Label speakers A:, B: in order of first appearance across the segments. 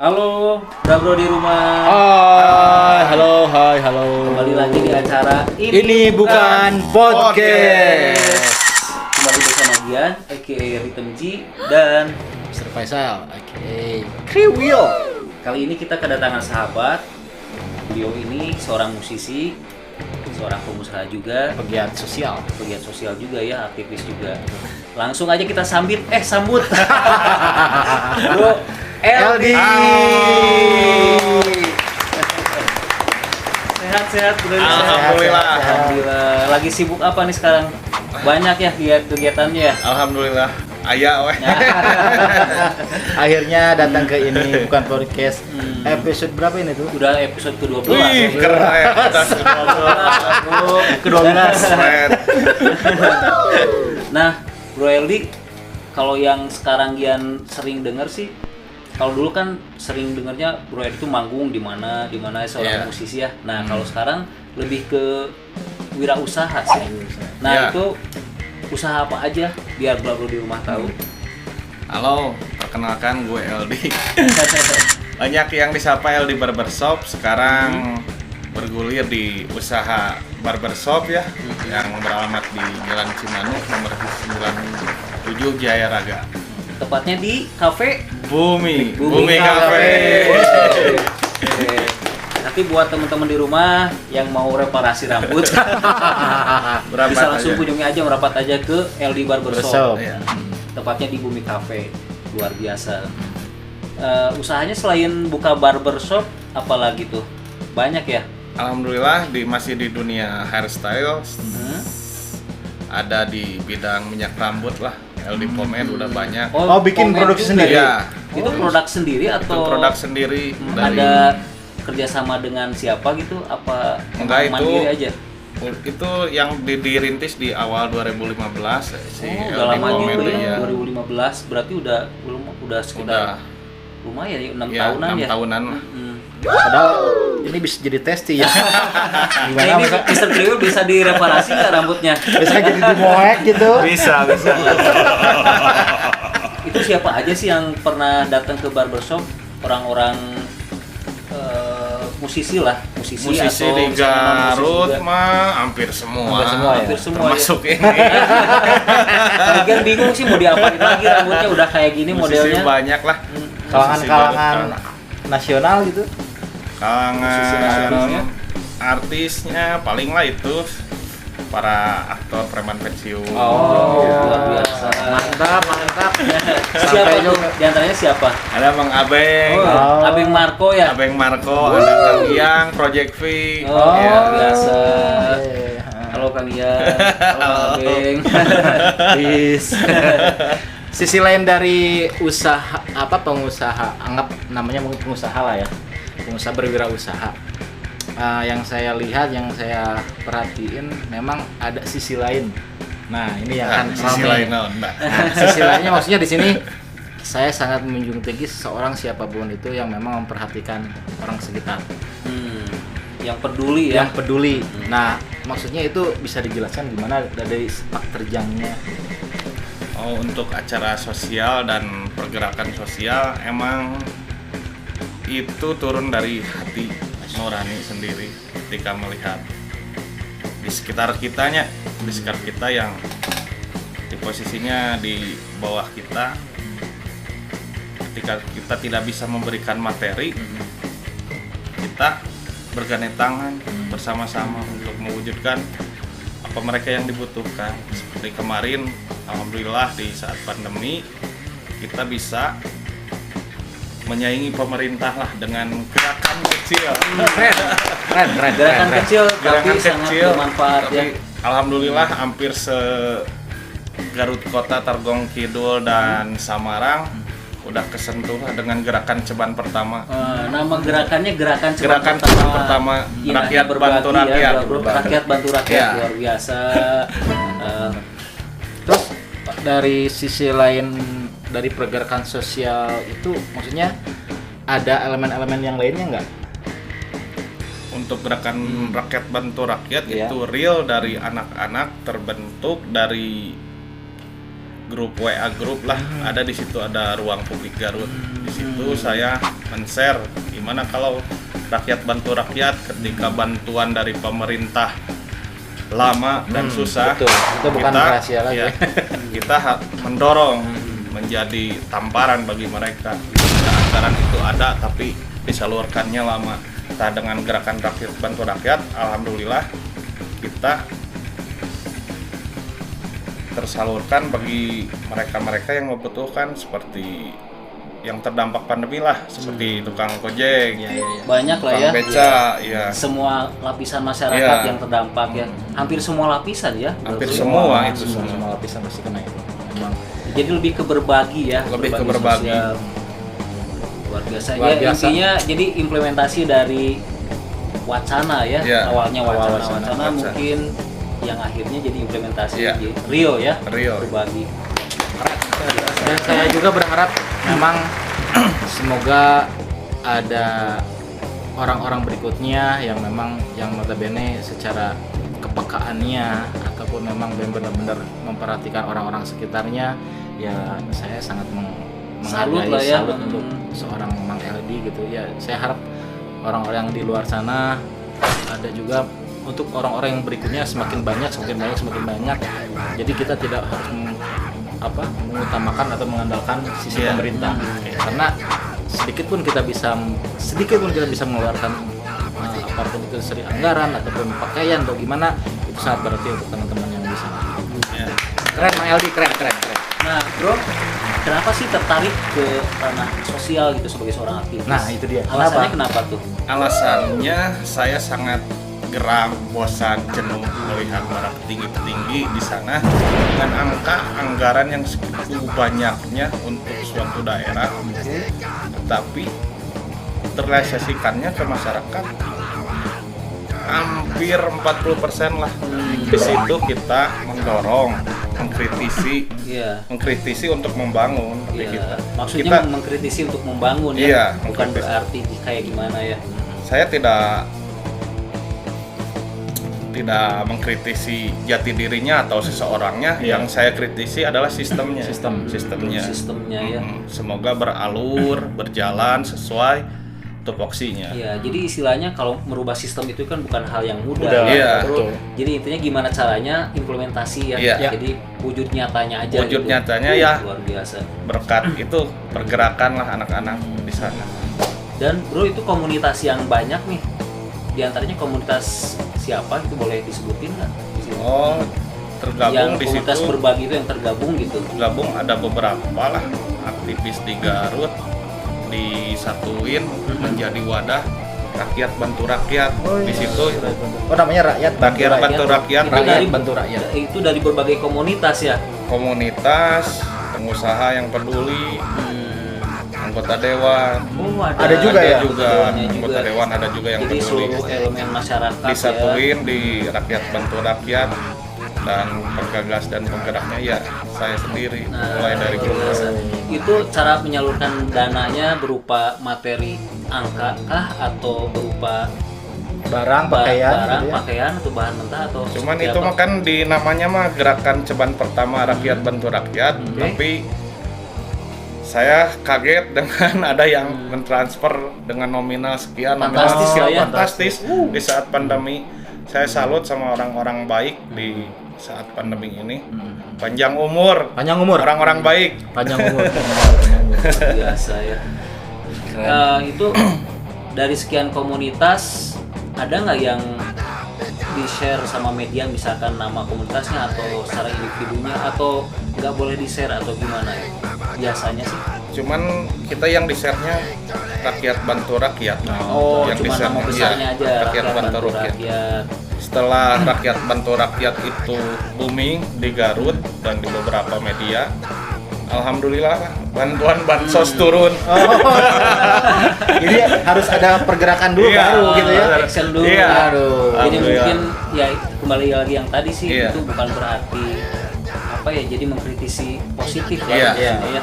A: Halo, bro di rumah.
B: Hai, halo.
A: Kembali lagi di acara
B: Ini bukan podcast.
A: Kembali bersama Gian, aka Rhythm G dan
B: Mr. Faisal, aka Kriwil.
A: kali ini kita kedatangan sahabat. Beliau ini seorang musisi, seorang pengusaha juga,
B: Pegiat sosial.
A: pegiat sosial juga ya, aktivis juga. Langsung aja kita sambut. Bro LD. Sehat bro.
C: Alhamdulillah.
A: Alhamdulillah. Lagi sibuk apa nih sekarang? Banyak ya kegiatannya ya.
C: Alhamdulillah. Ayah weh.
B: Akhirnya datang ke ini bukan podcast. Episode berapa ini tuh?
A: Udah episode ke-12.
C: Wih, keren.
B: Ke-12.
C: Keren.
A: Nah, Bro Eldi, kalau yang sekarang Gian sering denger sih, kalau dulu kan sering dengernya Bro Eldi itu manggung di mana seorang
C: Yeah.
A: musisi ya. Nah, kalau sekarang lebih ke wirausaha sih. Nah,
C: Yeah.
A: itu usaha apa aja biar bro di rumah tahu.
C: Halo, perkenalkan gue LD. Banyak yang disapa LD Barbershop, sekarang bergulir di usaha barbershop ya, yang beralamat di Jalan Cimanuk nomor 97 Jaya Raga.
A: Tepatnya di kafe
C: Bumi
A: Bumi
C: Cafe.
A: Oke. Nanti buat teman-teman di rumah yang mau reparasi rambut
C: Berapat
A: bisa langsung
C: aja.
A: kunjungi aja, merapat aja ke LD Barbershop.
B: Barbershop.
C: Iya.
A: Tepatnya di Bumi Cafe. Luar biasa. Usahanya selain buka barbershop apalagi tuh? Banyak ya?
C: Alhamdulillah masih di dunia hairstyle. Ada di bidang minyak rambut lah. LD Pomade udah banyak.
B: Oh, bikin
A: pomade
B: produksi
A: juga
B: sendiri?
A: ya?
C: Iya.
A: Itu produk sendiri
C: Itu
A: atau
C: produk sendiri dari
A: ada kerjasama dengan siapa gitu? Apa
C: Enggak,
A: emang
C: itu
A: mandiri aja?
C: itu yang dirintis di awal 2015 si
A: Udah
C: LD
A: lama
C: Pomade
A: gitu ya,
C: ya.
A: 2015 berarti udah sekitar
C: Udah
A: lumayan ya, 6
C: ya,
A: tahunan
C: 6
A: ya.
C: tahunan lah.
B: Padahal ini bisa jadi testi ya.
A: Nah,
B: Gimana
A: ini
B: masa
A: Mr. Kriwil bisa direparasi nggak rambutnya?
B: bisa jadi dimoek gitu?
C: Bisa.
A: Itu siapa aja sih yang pernah datang ke barbershop? Orang-orang musisi lah, musisi
C: Musisi
A: atau
C: di
A: misalnya non-musisi
C: Garut
A: juga?
C: mah hampir semua.
A: Hampir semua ya.
C: Termasuk ini.
A: Lagian bingung sih mau diapain lagi, rambutnya udah kayak gini
C: Musisi
A: modelnya.
C: banyak lah.
B: Kalangan-kalangan nasional gitu.
A: Musisi
C: Kalangan
A: nasionalnya.
C: artisnya paling lah itu para aktor preman pensiun.
A: Oh,
C: Ya.
A: luar biasa.
B: Mantap.
A: Siapa
B: Sampai
A: tuh?
B: juga.
A: Di antaranya siapa?
C: Ada Bang Abeng,
A: Oh, Abeng Marco ya?
C: Abeng Marco, ada Kang Yang, Project V.
A: Oh,
C: ya.
A: biasa.
B: Oke.
A: Halo Kang Ian, halo Abeng.
B: Bis. Sisi lain dari usaha pengusaha, anggap namanya mungkin pengusaha lah ya, pengusaha berwirausaha. Yang saya lihat, yang saya perhatiin, memang ada sisi lain. Nah ini yang akan
C: Sisi
B: ramai.
C: lain naon, Mbak.
B: Nah, sisi lainnya maksudnya di sini saya sangat menjunjung tinggi seorang siapapun itu yang memang memperhatikan orang sekitar,
A: Yang peduli ya.
B: yang peduli. Nah maksudnya itu bisa dijelaskan gimana dari sepak terjangnya?
C: Oh, untuk acara sosial dan pergerakan sosial emang itu turun dari hati nurani sendiri ketika melihat di sekitar kitanya, di sekitar kita yang di posisinya di bawah kita, ketika kita tidak bisa memberikan materi, kita bergandeng tangan bersama-sama untuk mewujudkan apa mereka yang dibutuhkan. Seperti kemarin, alhamdulillah di saat pandemi kita bisa menyaingi pemerintah lah dengan gerakan kecil.
B: Keren.
A: Gerakan kecil tapi
C: Gerakan
A: sangat
C: kecil,
A: bermanfaat ya.
C: tapi alhamdulillah hampir Garut Kota, Targong Kidul dan Samarang udah kesentuh lah dengan gerakan ceban pertama.
A: Nama gerakannya gerakan
C: Gerakan ceban pertama,
A: Iya,
C: rakyat
A: berbagi
C: bantu
A: ya,
C: rakyat.
A: rakyat bantu rakyat,
C: Ya.
A: luar biasa.
B: Terus dari sisi lain dari pergerakan sosial itu maksudnya ada elemen-elemen yang lainnya nggak?
C: Untuk gerakan rakyat bantu rakyat
B: Iya.
C: itu real dari anak-anak, terbentuk dari grup WA grup lah, ada di situ ada ruang publik Garut. Di situ saya men-share gimana kalau rakyat bantu rakyat ketika bantuan dari pemerintah lama dan susah.
B: Betul. Itu bukan rahasia lagi.
C: Ya, kita mendorong menjadi tamparan bagi mereka. Anggaran itu ada tapi disalurkannya lama. Nah, dengan gerakan rakyat bantu rakyat, alhamdulillah kita tersalurkan bagi mereka-mereka yang membutuhkan, seperti yang terdampak pandemi lah, seperti tukang ojek,
A: Banyak lah
C: tukang
A: ya.
C: beca, ya.
A: Semua lapisan masyarakat
C: Iya.
A: yang terdampak ya. Hampir semua lapisan ya.
C: Hampir
A: Berarti.
C: semua itu
B: semua lapisan pasti kena itu. Memang.
A: Jadi lebih ke berbagi ya.
C: Lebih ke berbagi.
A: sosial. Luar biasa.
B: Luar
A: Ya,
B: biasa.
A: intinya jadi implementasi dari wacana ya.
C: Iya.
A: Awalnya
B: Awal
A: wacana
C: wacana.
A: mungkin yang akhirnya jadi implementasi
C: Iya.
A: di Rio ya.
C: Rio.
A: Berbagi.
B: Dan saya juga berharap memang semoga ada orang-orang berikutnya yang memang yang notabene secara kepekaannya ataupun memang benar-benar memperhatikan orang-orang sekitarnya, ya saya sangat
A: Salut
B: menghargai,
A: lah ya.
B: salut untuk seorang Mang Eldi gitu ya. Saya harap orang-orang di luar sana ada juga untuk orang-orang yang berikutnya semakin banyak. Jadi kita tidak harus mengutamakan atau mengandalkan sisi
C: Iya.
B: pemerintah, karena sedikit pun kita bisa mengeluarkan apapun itu dari anggaran ataupun pakaian atau gimana, itu sangat berarti untuk teman-teman yang bisa.
C: Ya.
B: Keren Mang Eldi, keren.
A: Nah, Bro, kenapa sih tertarik ke ranah sosial gitu sebagai seorang aktivis?
B: Nah, itu dia.
A: Alasannya kenapa tuh?
C: Alasannya saya sangat geram, bosan, jenuh melihat para petinggi-petinggi di sana dengan angka anggaran yang segitu banyaknya untuk suatu daerah, tetapi terrealisasikannya ke masyarakat hampir 40% lah. Di situ kita mendorong, mengkritisi untuk membangun. Tapi
A: Iya. Maksudnya mengkritisi untuk membangun ya,
C: Iya,
A: bukan
C: mengkritisi.
A: berarti kayak gimana ya.
C: Saya tidak mengkritisi jati dirinya atau seseorangnya.
B: Iya.
C: Yang saya kritisi adalah sistemnya.
B: Sistemnya.
A: Sistemnya ya.
C: Semoga beralur, berjalan sesuai tupoksinya.
A: Iya, jadi istilahnya kalau merubah sistem itu kan bukan hal yang mudah.
B: Udah,
C: Iya.
B: betul.
A: Jadi intinya gimana caranya implementasi ya.
C: Iya.
A: Jadi wujud nyatanya aja.
C: Wujud
A: gitu.
C: nyatanya ya.
A: Luar biasa.
C: Berkat itu pergerakan lah anak-anak di sana.
A: Dan Bro, itu komunitas yang banyak nih. Di antaranya komunitas siapa itu boleh disebutin nggak? Di sini?
C: Oh, tergabung
A: yang
C: di
A: komunitas
C: situ.
A: berbagi itu yang tergabung gitu.
C: Tergabung ada beberapa lah aktivis di Garut, disatuin menjadi wadah rakyat bantu rakyat. Di situ
B: Oh, namanya rakyat
C: bantu rakyat,
A: Itu dari
B: bantu rakyat.
A: Itu dari berbagai komunitas ya.
C: komunitas, pengusaha yang peduli, anggota dewan.
A: Oh,
B: Ada juga ya?
A: dewannya
C: Anggota dewan ada juga yang
A: Jadi
C: peduli.
A: seluruh elemen masyarakat
C: Disatuin di rakyat bantu rakyat, dan penggagas dan penggeraknya ya saya sendiri, mulai dari
A: luar
C: grup.
A: biasa. Itu cara menyalurkan dananya berupa materi angka kah atau berupa
B: barang, pakaian,
A: barang,
B: gitu ya.
A: pakaian atau bahan mentah atau
C: Cuman
A: seperti
C: itu
A: apa?
C: mah kan di namanya mah gerakan ceban pertama rakyat bantu rakyat,
A: Oke.
C: tapi saya kaget dengan ada yang mentransfer dengan nominal sekian, nominal
A: Fantastis
C: sekian,
A: lah ya.
C: fantastis di saat pandemi. Saya salut sama orang-orang baik di saat pandemi ini. Panjang umur,
B: Panjang umur.
C: orang-orang baik.
B: Panjang umur.
A: Luar biasa ya. Itu dari sekian komunitas ada nggak yang di share sama media, misalkan nama komunitasnya atau secara individunya, atau nggak boleh di share atau gimana ya? Biasanya sih.
C: Cuman kita yang di-share-nya rakyat bantu rakyat.
A: Oh,
C: yang
A: cuma
C: di-share,
A: nama besarnya
C: iya,
A: aja
C: rakyat bantu rakyat.
A: rakyat.
C: Setelah rakyat bantu rakyat itu booming di Garut dan di beberapa media, alhamdulillah bantuan bansos turun.
B: Jadi harus ada pergerakan dulu
C: Iya.
B: baru gitu ya.
A: Action dulu.
C: Iya.
B: Aduh.
A: Jadi
C: Alhamdulillah.
A: mungkin ya kembali lagi yang tadi sih,
C: Iya.
A: itu bukan berarti apa ya, jadi mengkritisi positif
C: Iya.
A: ya, ya.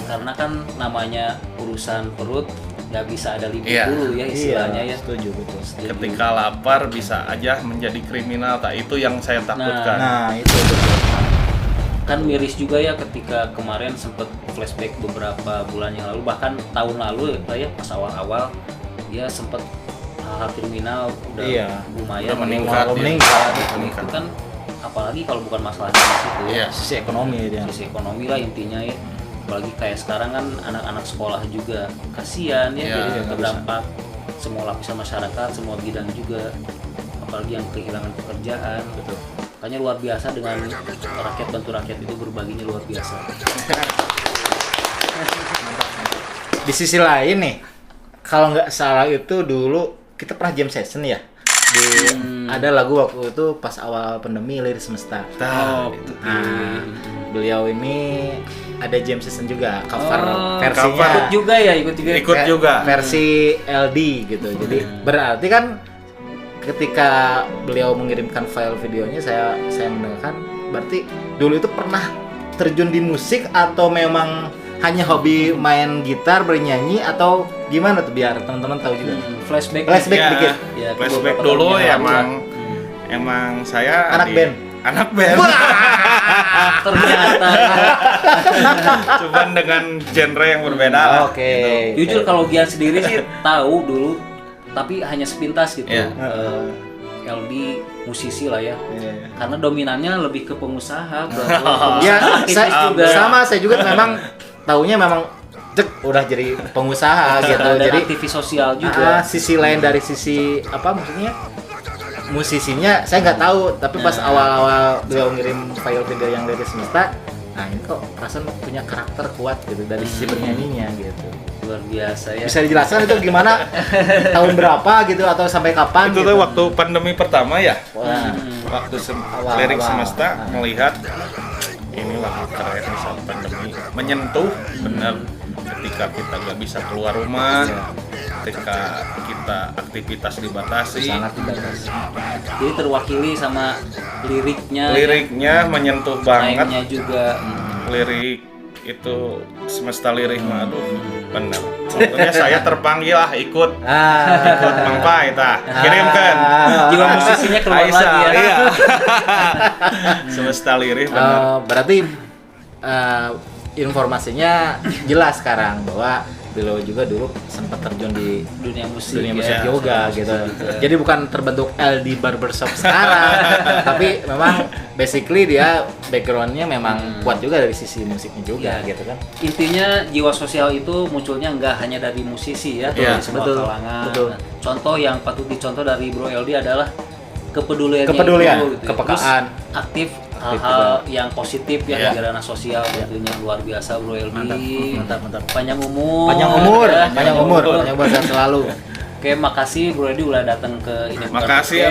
A: Karena kan namanya urusan perut nggak bisa ada limit
C: Iya.
A: dulu ya istilahnya ya.
B: Setuju betul.
C: Ketika lapar bisa aja menjadi kriminal, tak itu yang saya takutkan.
B: Nah, itu betul.
A: kan miris juga ya ketika kemarin sempet flashback beberapa bulan yang lalu, bahkan tahun lalu ya pas awal-awal dia sempet hal-hal kriminal udah lumayan
C: udah meningkat.
A: Itu kan apalagi kalau bukan masalah di situ ya.
B: Sisi ekonomi dia.
A: Sisi ekonomi lah intinya ya. Apalagi kayak sekarang kan anak-anak sekolah juga kasihan ya, jadi terdampak semua lapisan masyarakat, semua bidang juga, apalagi yang kehilangan pekerjaan.
B: Betul.
A: Makanya luar biasa dengan rakyat bantu rakyat itu berbaginya luar biasa.
B: Di sisi lain nih, kalau nggak salah itu dulu kita pernah jam session ya. Ada lagu waktu itu pas awal pandemi, Lirik Semesta. Beliau ini ada jam session juga, cover versinya.
A: Ikut juga ya,
C: Ikut juga.
B: Versi LD gitu. Jadi berarti kan ketika beliau mengirimkan file videonya saya mendengarkan, berarti dulu itu pernah terjun di musik atau memang hanya hobi main gitar, bernyanyi atau gimana tuh biar teman-teman tahu juga.
A: Flashback
B: Dikit.
A: Ya,
C: Flashback dulu ya emang saya anak band.
A: Ternyata
C: Cuman dengan genre yang berbeda lah.
B: Oke.
A: Jujur kalau Gian sendiri sih tahu dulu, tapi hanya sepintas gitu. LD musisi lah ya. Karena dominannya lebih ke pengusaha,
B: Ya,
A: aktivis juga.
B: saya juga memang taunya memang udah jadi pengusaha gitu.
A: Dan
B: Jadi
A: aktivis sosial juga.
B: sisi lain dari sisi apa maksudnya? Musisinya saya nggak tahu, tapi pas awal-awal beliau ngirim file video yang Lirik Semesta, nah ini kok perasaan punya karakter kuat gitu dari sisi bernyanyinya gitu.
A: Luar biasa ya.
B: Bisa dijelaskan itu gimana? Tahun berapa gitu atau sampai kapan?
C: Itu
B: gitu?
C: tuh waktu pandemi pertama ya.
B: Wah.
C: Waktu
B: Awal-awal.
C: Lirik Semesta melihat ini lagu keren saat pandemi menyentuh benar ketika kita nggak bisa keluar rumah, ketika kita aktivitas dibatasi.
B: Sangat dibatasi.
A: Jadi terwakili sama liriknya.
C: Liriknya menyentuh banget.
A: Mainnya juga.
C: Lirik itu semesta lirik aduh benar. Pokoknya saya terpanggil lah ikut Mang Pai kirimkan.
A: Jiwa musisinya keluar
C: Aisyah,
A: lagi ya.
C: Iya. Semesta lirik benar.
B: Berarti informasinya jelas sekarang bahwa beliau juga dulu sempat terjun di
A: Dunia musik
B: juga gitu. Jadi bukan terbentuk LD Barbershop sekarang, tapi memang basically dia backgroundnya memang kuat juga dari sisi musiknya juga gitu kan.
A: Intinya jiwa sosial itu munculnya nggak hanya dari musisi ya, dari semua kalangan.
B: Betul.
A: Contoh yang patut dicontoh dari Bro LD adalah kepedulian,
B: kepedulian,
A: gitu.
B: kepekaan,
A: terus aktif hal-hal yang positif ya di ranah sosial tentunya luar biasa Bro LD.
B: Mantap.
A: Panjang umur.
B: Panjang umur sehat selalu.
A: Oke, makasih Bro LD udah datang ke ini.
C: Makasih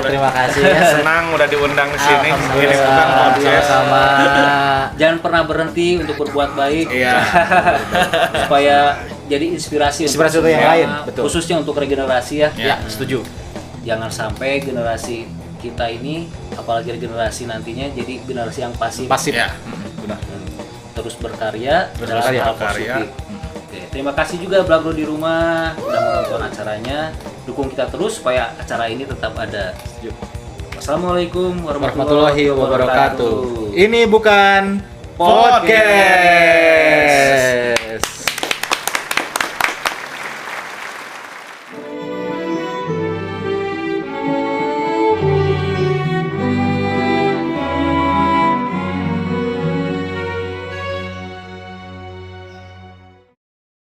B: Terima kasih ya.
C: Senang udah diundang ke sini. Ini bukan
B: Alhamdulillah,
C: podcast.
B: sama.
A: Jangan pernah berhenti untuk berbuat baik.
C: Iya.
A: Supaya jadi inspirasi
B: untuk yang lain, betul.
A: Khususnya untuk regenerasi ya.
B: Ya, setuju.
A: Jangan sampai generasi kita ini, apalagi generasi nantinya, jadi generasi yang pasif.
C: Ya.
B: Benar.
A: Terus berkarya dalam
B: berkarya,
A: hal positif. Oke, terima kasih juga Blagro di rumah udah menonton acaranya. Dukung kita terus supaya acara ini tetap ada. Wassalamualaikum warahmatullahi wabarakatuh.
B: Ini bukan podcast.